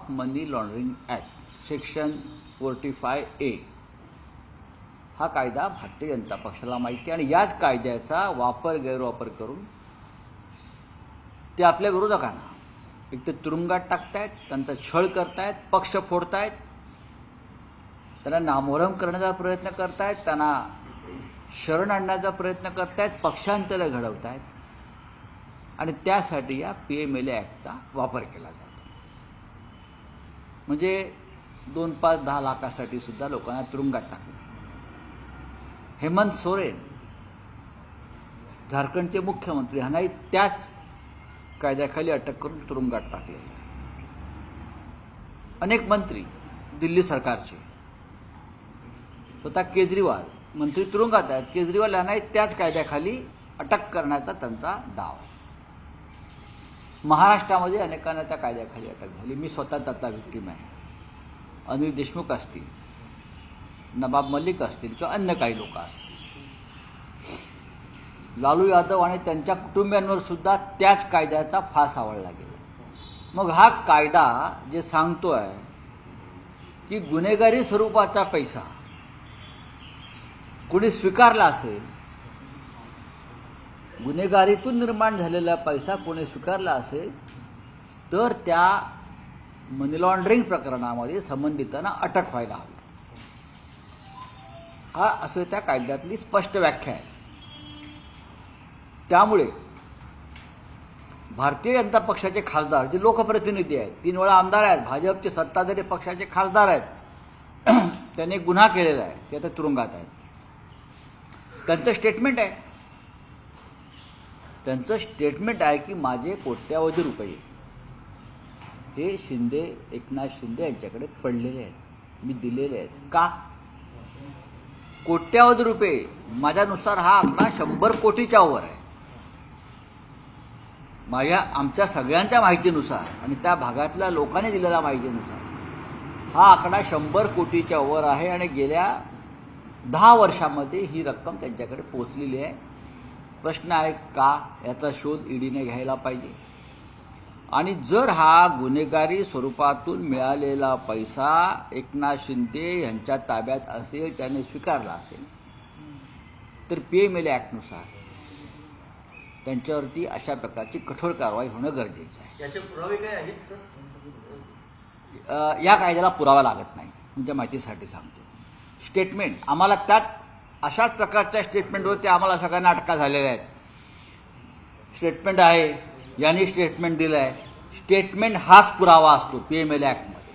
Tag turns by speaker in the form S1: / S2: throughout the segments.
S1: Of money laundering act section 45A हा कायदा भारतीय जनता पक्षाला माहिती आहे आणि याच कायद्याचा गैरवापर करून ते आपल्या विरोधकांना एक तर तुरुंगात टाकतायत, त्यांचा छळ करतायत, पक्ष फोडतायत, त्यांना नामोहरम करण्याचा प्रयत्न करतायत, त्यांना शरण आणण्याचा प्रयत्न करतायत, पक्षांतर घडवतायत आणि त्यासाठी या PMLA ॲक्टचा वापर केला जातो. म्हणजे 2, 5, 10 लाखासाठी सुद्धा लोकांना तुरुंगात टाकलं. हेमंत सोरेन झारखंडचे मुख्यमंत्री ह्यांनाही त्याच कायद्याखाली अटक करून तुरुंगात टाकले. अनेक मंत्री दिल्ली सरकारचे, स्वतः केजरीवाल मंत्री तुरुंगात आहेत. केजरीवाल यांनाही त्याच कायद्याखाली अटक करण्याचा त्यांचा डाव. महाराष्ट्रामध्ये अनेकांना त्या कायद्याखाली अटक झाली. मी स्वतः त्याचा व्हिक्टीम आहे. अनिल देशमुख असतील, नवाब मलिक असतील किंवा अन्य काही लोक असतील. लालू यादव आणि त्यांच्या कुटुंबियांवर सुद्धा त्याच कायद्याचा फास आवळला गेला. मग हा कायदा जे सांगतोय की गुन्हेगारी स्वरूपाचा पैसा कोणी स्वीकारला असेल, गुन्हेगारीतून निर्माण झालेला पैसा कोणी स्वीकारला असेल तर त्या मनी लॉन्ड्रिंग प्रकरणामध्ये संबंधितांना अटक व्हायला हवी. हा असं त्या कायद्यातली स्पष्ट व्याख्या आहे. त्यामुळे भारतीय जनता पक्षाचे खासदार जे लोकप्रतिनिधी आहेत, 3 वेळा आमदार आहेत, भाजपचे सत्ताधारी पक्षाचे खासदार आहेत, त्यांनी गुन्हा केलेला आहे, ते आता तुरुंगात आहेत. त्यांचं स्टेटमेंट आहे की माझे कोट्यावधी रुपये हे एकनाथ शिंदे यांच्याकडे पडलेले आहेत, मी दिलेले आहेत. का? कोट्यावधी रुपये, माझ्यानुसार हा आकडा 100 कोटीच्या वर आहे. आमच्या सगळ्यांच्या माहितीनुसार आणि त्या भागातल्या लोकांनी दिलेल्या माहितीनुसार हा आकडा 100 कोटीच्या वर आहे आणि गेल्या 10 वर्षामध्ये ही रक्कम त्यांच्याकडे पोहोचलेली आहे. प्रश्न आहे का? याचा शोध ईडीने घ्यायला पाहिजे. आणि जर हा गुन्हेगारी स्वरूपातून मिळालेला पैसा एकनाथ शिंदे यांच्या ताब्यात असेल, त्याने स्वीकारला असेल, तर PMLA ॲक्टनुसार त्यांच्यावरती अशा प्रकारची कठोर कारवाई होणं गरजेचं आहे.
S2: याचे पुरावे काय आहेत सर?
S1: या कायद्याला पुरावा लागत नाही. तुमच्या माहितीसाठी सांगतो. स्टेटमेंट आम्हाला त्यात अशाच प्रकारच्या स्टेटमेंटवरती आम्हाला सगळ्यांना अटका झालेल्या आहेत. स्टेटमेंट आहे, यांनी स्टेटमेंट दिलं आहे. स्टेटमेंट हाच पुरावा असतो PMLA ॲक्टमध्ये.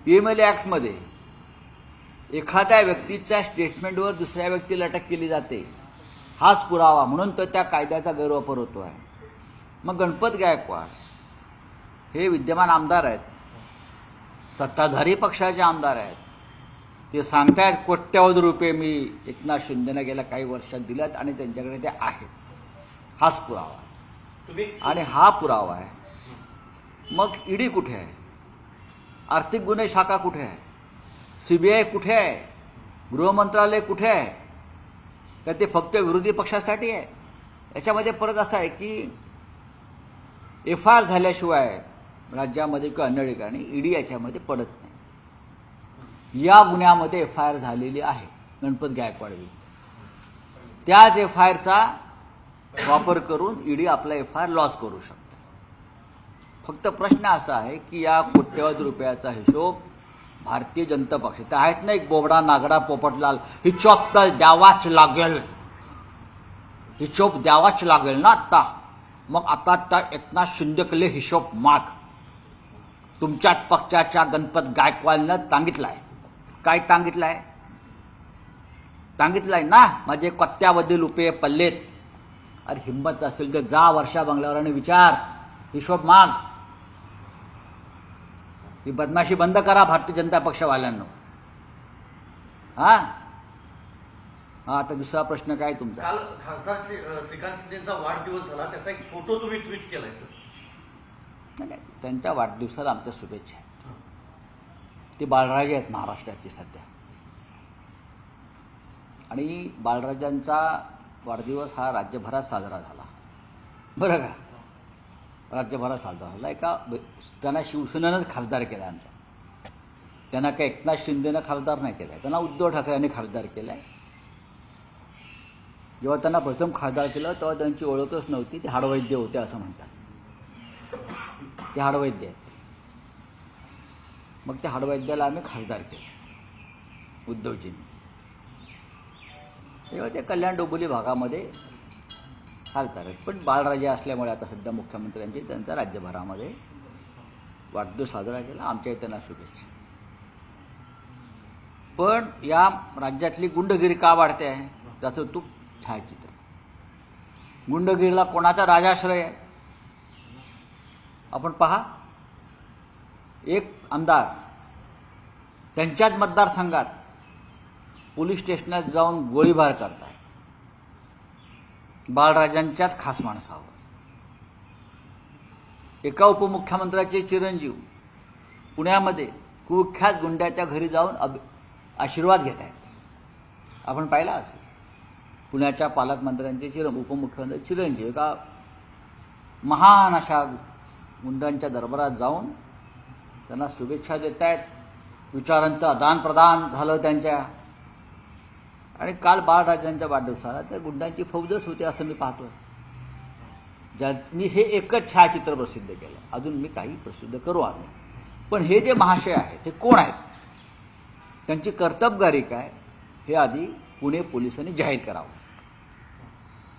S1: PMLA ॲक्टमध्ये एखाद्या व्यक्तीच्या स्टेटमेंटवर दुसऱ्या व्यक्तीला अटक केली जाते, हाच पुरावा, म्हणून तर त्या कायद्याचा गैरवापर होतो आहे. मग गणपत गायकवाड हे विद्यमान आमदार आहेत, सत्ताधारी पक्षाचे आमदार आहेत. ते सांगतायत कोट्यावधी रुपये मी एकनाथ शिंदेना गेल्या काही वर्षात दिल्यात आणि त्यांच्याकडे ते आहेत. हाच पुरावा आहे आणि हा पुरावा आहे. मग ईडी कुठे आहे? आर्थिक गुन्हे शाखा कुठे आहे? CBI कुठे आहे? गृह मंत्रालय कुठे आहे? का ते फक्त विरोधी पक्षासाठी आहे? याच्यामध्ये परत असं आहे की FIR झाल्याशिवाय राज्यामध्ये किंवा अन्य ठिकाणी ईडी याच्यामध्ये पडत नाही. या गुन्ह्यामध्ये FIR झालेली आहे गणपत गायकवाड विरुद्ध. त्याच FIRचा वापर करून ईडी आपला FIR लॉस करू शकते. फक्त प्रश्न असा आहे की या कोट्यवधी रुपयाचा हिशोब भारतीय जनता पक्ष तर आहेत ना, एक बोबडा नागडा पोपटलाल, हिशोब तर द्यावाच लागेल, हिशोब द्यावाच लागेल ना आता. मग आता त्या एकनाथ शिंदेकडे हिशोब माग. तुमच्याच पक्षाच्या गणपत गायकवाडनं सांगितलंय. काय सांगितलंय? सांगितलंय ना, माझे कोट्यावधी रुपये पडलेत. अरे हिंमत असेल तर जा वर्षा बंगल्यावर आणि विचार, हिशोब माग. ही बदमाशी बंद करा भारतीय जनता पक्षवाल्यांनो. आता दुसरा प्रश्न काय तुमचा?
S2: काल खासदार श्रीकांत शिंदेचा वाढदिवस झाला, त्याचा एक फोटो तुम्ही ट्विट केलाय सर.
S1: नाही, त्यांच्या वाढदिवसाला आमच्या शुभेच्छा आहेत. ते बाळराजे आहेत महाराष्ट्राचे सध्या, आणि बाळराजांचा वाढदिवस हा राज्यभरात साजरा झाला, बरं का. राज्यभरात साजरा झाला. त्यांना शिवसेनेनंच खासदार केला आमचा. त्यांना काही एकनाथ शिंदेनं खासदार नाही केला, त्यांना उद्धव ठाकरेंनी खासदार केला आहे. जेव्हा त्यांना प्रथम खासदार केलं तेव्हा त्यांची ओळखच नव्हती. ते हाडवैद्य होते असं म्हणतात. ते हाडवैद्य आहेत. मग त्या हाडवैद्याला आम्ही खासदार केलं उद्धवजींनी. तेव्हा ते कल्याण डोंबिवली भागामध्ये खासदार आहेत. पण बाळराजे असल्यामुळे आता सध्या मुख्यमंत्र्यांची त्यांचा राज्यभरामध्ये वाढदिवस साजरा केला. आमच्या त्यांना शुभेच्छा. पण या राज्यातली गुंडगिरी का वाढते आहे त्याचं तू छायाचित्र. गुंडगिरीला कोणाचा राजाश्रय आहे आपण पहा. एक आमदार त्यांच्याच मतदारसंघात पोलीस स्टेशनात जाऊन गोळीबार करताय बाळराजांच्याच खास माणसावर. एका उपमुख्यमंत्र्याचे चिरंजीव पुण्यामध्ये कुख्यात गुंड्याच्या घरी जाऊन आशीर्वाद घेत आहेत. आपण पाहिला असेल. पुण्याच्या पालकमंत्र्यांचे उपमुख्यमंत्री चिरंजीव एका महान अशा गुंडांच्या दरबारात जाऊन त्यांना शुभेच्छा देत आहेत. विचारांचं आदानप्रदान झालं त्यांच्या. आणि काल बाळराजांच्या वाढदिवसाला तर गुंडांची फौजच होती असं मी पाहतोय. मी हे एकच छायाचित्र प्रसिद्ध केलं. अजून मी काही प्रसिद्ध करू आम्ही. पण हे जे महाशय आहेत हे कोण आहेत, त्यांची कर्तबगारी काय हे आधी पुणे पोलिसांनी जाहीर करावं.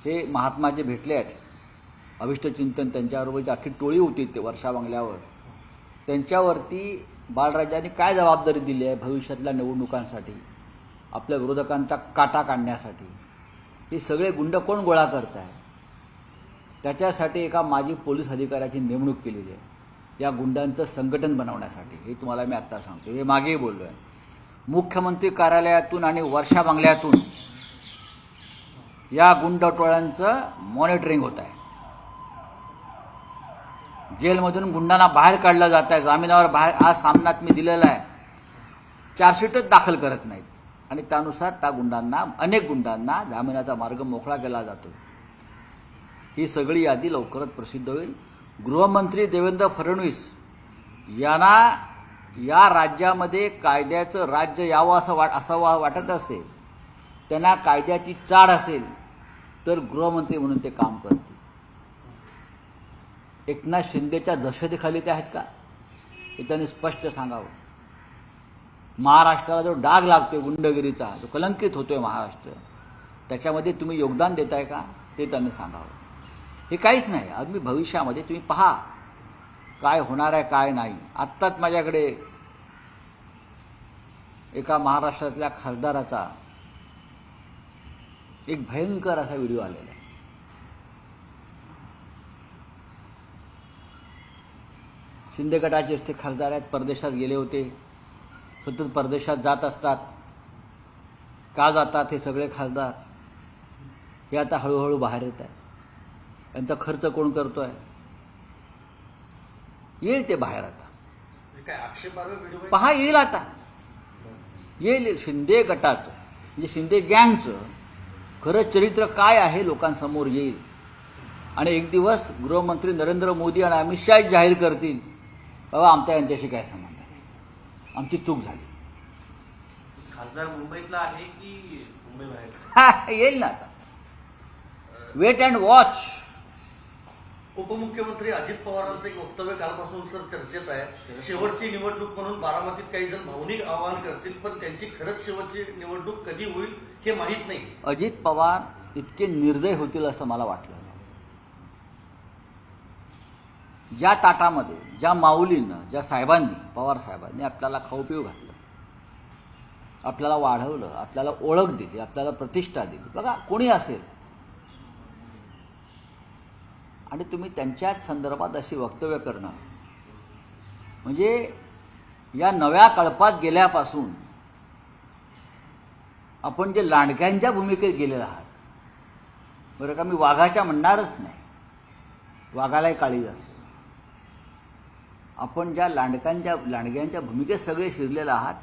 S1: हे महात्मा जे भेटले आहेत, अभिष्टचिंतन त्यांच्याबरोबरची अख्खी टोळी होती ते वर्षा बंगल्यावर, त्यांच्यावरती बाळराजांनी काय जबाबदारी दिली आहे भविष्यातल्या निवडणुकांसाठी, आपल्या विरोधकांचा काटा काढण्यासाठी. हे सगळे गुंड कोण गोळा करत आहे त्याच्यासाठी एका माजी पोलीस अधिकाऱ्याची नेमणूक केलेली आहे या गुंडांचं संघटन बनवण्यासाठी. हे तुम्हाला मी आत्ता सांगतो. हे मागेही बोललो आहे. मुख्यमंत्री कार्यालयातून आणि वर्षा बंगल्यातून या गुंड टोळ्यांचं मॉनिटरिंग होत आहे. जेलमधून गुंडांना बाहेर काढलं जात आहे, जामिनावर बाहेर. आज सामन्यात मी दिलेला आहे. चार्जशीटच दाखल करत नाहीत आणि त्यानुसार त्या गुंडांना, अनेक गुंडांना जामिनाचा मार्ग मोकळा केला जातो. ही सगळी यादी लवकरच प्रसिद्ध होईल. गृहमंत्री देवेंद्र फडणवीस यांना या राज्यामध्ये कायद्याचं राज्य यावं असं वाटत असेल, त्यांना कायद्याची चाड असेल तर गृहमंत्री म्हणून ते काम करतील. एकनाथ शिंदेच्या दहशतीखाली ते आहेत का हे त्यांनी स्पष्ट सांगावं. महाराष्ट्राला जो डाग लागतोय गुंडगिरीचा, जो कलंकित होतोय महाराष्ट्र, त्याच्यामध्ये तुम्ही योगदान देताय का ते त्यांनी सांगावं. हे काहीच नाही. अगदी भविष्यामध्ये तुम्ही पहा काय होणार आहे काय नाही. आत्ताच माझ्याकडे एका महाराष्ट्रातल्या खासदाराचा एक भयंकर असा व्हिडिओ आलेला आहे. शिंदे गटाचे ते खासदार आहेत, परदेशात गेले होते, सतत परदेशात जात असतात. का जातात हे सगळे खासदार हे आता हळूहळू बाहेर येत आहे. त्यांचा खर्च कोण करतोय येईल ते बाहेर. आता
S2: काय आक्षेपार्ह व्हिडिओ
S1: पहा येईल. आता येईल. शिंदे गटाचं म्हणजे शिंदे गँगचं खरं चरित्र काय आहे लोकांसमोर येईल. आणि एक दिवस गृहमंत्री नरेंद्र मोदी आणि अमित शहा जाहीर करतील, बाबा आमच्या यांच्याशी काय संबंध आहे, आमची चूक झाली.
S2: खासदार मुंबईतला आहे की मुंबई बाहेर
S1: येईल ना. आता वेट अँड वॉच.
S2: उपमुख्यमंत्री अजित पवारांचं एक वक्तव्य कालपासून सर चर्चेत आहे. शेवटची निवडणूक म्हणून बारामतीत काही जण भावनिक आवाहन करतील, पण त्यांची खरंच शेवटची निवडणूक कधी होईल हे माहीत नाही.
S1: अजित पवार इतके निर्दय होतील असं मला वाटलं. ज्या ताटामध्ये, ज्या माऊलीनं, ज्या साहेबांनी, पवार साहेबांनी आपल्याला खाऊ पिऊ घातलं, आपल्याला वाढवलं, आपल्याला ओळख दिली, आपल्याला प्रतिष्ठा दिली, बघा कोणी असेल, आणि तुम्ही त्यांच्याच संदर्भात अशी वक्तव्य करणं म्हणजे या नव्या कळपात गेल्यापासून आपण जे लांडग्यांच्या भूमिकेत गेलेलो आहात. बरं का, मी वाघाच्या म्हणणारच नाही, वाघालाही काळीज असते. आपण ज्या लांडग्यांच्या भूमिकेत सगळे शिरलेले आहात,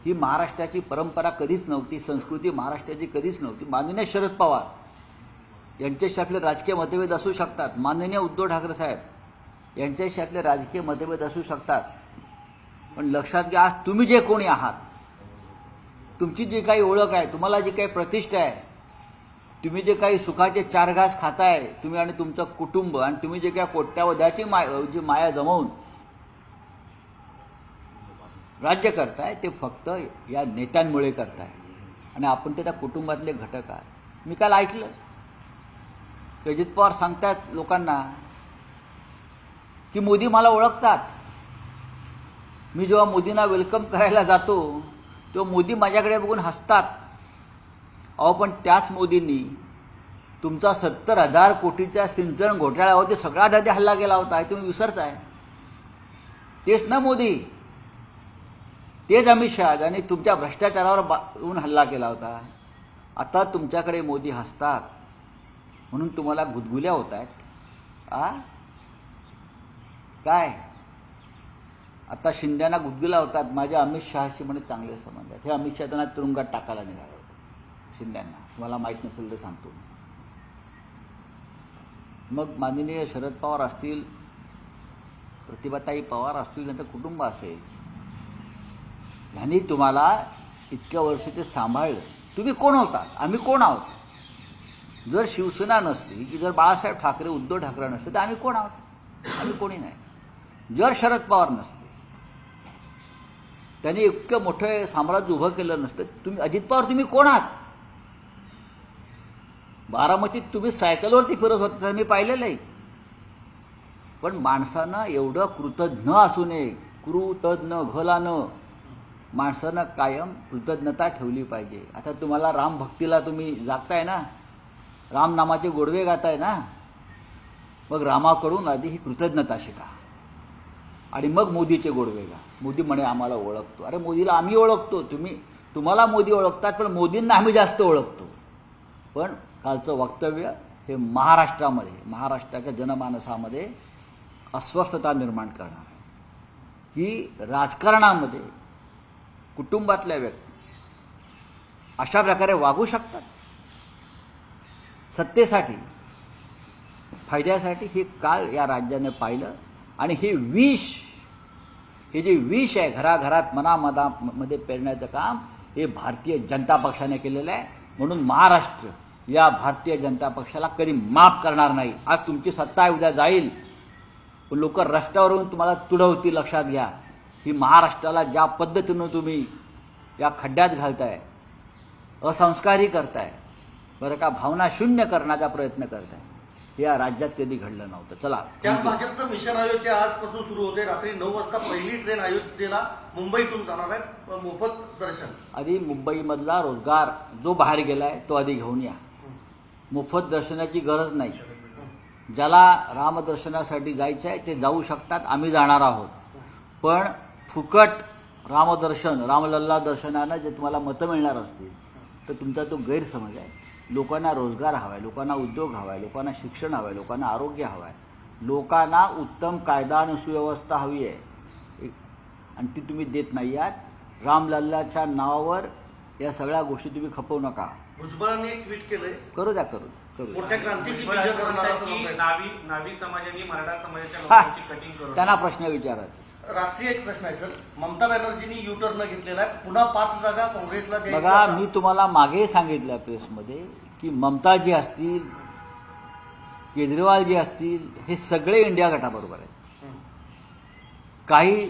S1: ही महाराष्ट्राची परंपरा कधीच नव्हती, संस्कृती महाराष्ट्राची कधीच नव्हती. माननीय शरद पवार यांच्याशी आपले राजकीय मतभेद असू शकतात. माननीय उद्धव ठाकरे साहेब यांच्याशी आपले राजकीय मतभेद असू शकतात. पण लक्षात घ्या, आज तुम्ही जे कोणी आहात, तुमची जी काही ओळख आहे, तुम्हाला जी काही प्रतिष्ठा आहे, तुम्ही जे काही सुखाचे 4 घास खाताय, तुम्ही आणि तुमचं कुटुंब, आणि तुम्ही जे काही कोट्यावधीची जी माया जमवून राज्य करताय, ते फक्त या नेत्यांमुळे करताय. आणि आपण ते त्या कुटुंबातले घटक आहात. मी काल ऐकलं अजित पवार सांगतात लोकांना की मोदी मला ओळखतात. मी जेव्हा मोदींना वेलकम करायला जातो तेव्हा मोदी माझ्याकडे बघून हसतात. अहो, पण त्याच मोदींनी तुमचा 70,000 कोटीच्या सिंचन घोटाळ्यावरती सगळ्यात आधी हल्ला केला होता. हे तुम्ही विसरताय. तेच ना मोदी, तेच अमित शहा ज्यांनी तुमच्या भ्रष्टाचारावर येऊन हल्ला केला होता. आता तुमच्याकडे मोदी हसतात म्हणून तुम्हाला गुदगुल्या होत आहेत. काय आता शिंद्यांना गुदगुल्या होतात, माझ्या अमित शहाशी म्हणे चांगले संबंध आहेत. हे अमित शहा त्यांना तुरुंगात टाकायला निघाले होते शिंद्यांना. तुम्हाला माहीत नसेल तर सांगतो. मग माननीय शरद पवार असतील, प्रतिभाताई पवार असतील, त्यांचं कुटुंब असेल, ह्यांनी तुम्हाला इतक्या वर्ष ते सांभाळलं. तुम्ही कोण होता? आम्ही कोण आहोत? जर शिवसेना नसती, की जर बाळासाहेब ठाकरे, उद्धव ठाकरे नसते, तर आम्ही कोण आहोत? आम्ही कोणी नाही. जर शरद पवार नसते, त्यांनी इतकं मोठं साम्राज्य उभं केलं नसतं. तुम्ही अजित पवार, तुम्ही कोण आहात? बारामतीत तुम्ही सायकलवरती फिरत होता, तर मी पाहिलेलं आहे. पण माणसानं एवढं कृतज्ञ असू नये, कृतज्ञ घोलानं माणसानं कायम कृतज्ञता ठेवली पाहिजे. आता तुम्हाला रामभक्तीला तुम्ही जागताय ना, राम नामाचे गोडवे गाताय ना, मग रामाकडून आधी ही कृतज्ञता शिका आणि मग मोदीचे गोडवे गा. मोदी म्हणे आम्हाला ओळखतो. अरे मोदीला आम्ही ओळखतो, तुम्हाला मोदी ओळखतात, पण मोदींना आम्ही जास्त ओळखतो. पण कालचं वक्तव्य हे महाराष्ट्रामध्ये, महाराष्ट्राच्या जनमानसामध्ये अस्वस्थता निर्माण करणार आहे की राजकारणामध्ये कुटुंबातल्या व्यक्ती अशा प्रकारे वागू शकतात सत्तेसाठी, फायद्यासाठी. हे काल या राज्याने पाहिलं. आणि हे विष, हे जे विष आहे घराघरात मनामध्ये पेरण्याचं काम हे भारतीय जनता पक्षाने केलेलं आहे. म्हणून महाराष्ट्र या भारतीय जनता पक्षाला कधी माफ करणार नाही. आज तुमची सत्ता उद्या जाईल, पण लोक रस्त्यावरून तुम्हाला तुडवतील. लक्षात घ्या, ही महाराष्ट्राला ज्या पद्धतीनं तुम्ही या खड्ड्यात घालताय, असंस्कारी करताय, बरं का, भावना शून्य करण्याचा प्रयत्न करताय, हे या राज्यात कधी घडलं नव्हतं. चला,
S2: त्याच भाजपचं मिशन अयोध्या आजपासून सुरू होते. रात्री 9 वाजता पहिली ट्रेन अयोध्येला मुंबईतून जाणार आहे, मोफत दर्शन.
S1: आधी मुंबईमधला रोजगार जो बाहेर गेलाय तो आधी घेऊन या. मोफत दर्शनाची गरज नाही. ज्याला रामदर्शनासाठी जायचं आहे ते जाऊ शकतात, आम्ही जाणार आहोत. पण फुकट रामदर्शन, रामलल्ला दर्शनानं जे तुम्हाला मतं मिळणार असतील तर तुमचा तो गैरसमज आहे. लोकांना रोजगार हवा आहे, लोकांना उद्योग हवा आहे, लोकांना शिक्षण हवं आहे, लोकांना आरोग्य हवं आहे, लोकांना उत्तम कायदा आणि सुव्यवस्था हवी आहे, आणि ती तुम्ही देत नाही आहात. रामलल्लाच्या नावावर या सगळ्या गोष्टी तुम्ही खपवू नका.
S2: भुजबळांनी एक ट्विट केलंय,
S1: करू द्या.
S2: मोठ्या क्रांतीची बीजं करणार असं म्हणताय.
S3: नावी समाजाने मराठा समाजाच्या लोकांची कटिंग करून
S1: त्यांना प्रश्न विचारत.
S2: राष्ट्रीय एक प्रश्न आहे सर, ममता बॅनर्जींनी यू टर्न घेतलेला आहे, पुन्हा 5 जागा काँग्रेसला
S1: बघा,
S2: द्यायच्या.
S1: मी तुम्हाला मागे सांगितलं प्रेसमध्ये की ममताजी असतील, केजरीवाल जी असतील, हे सगळे इंडिया गटाबरोबर आहेत. काही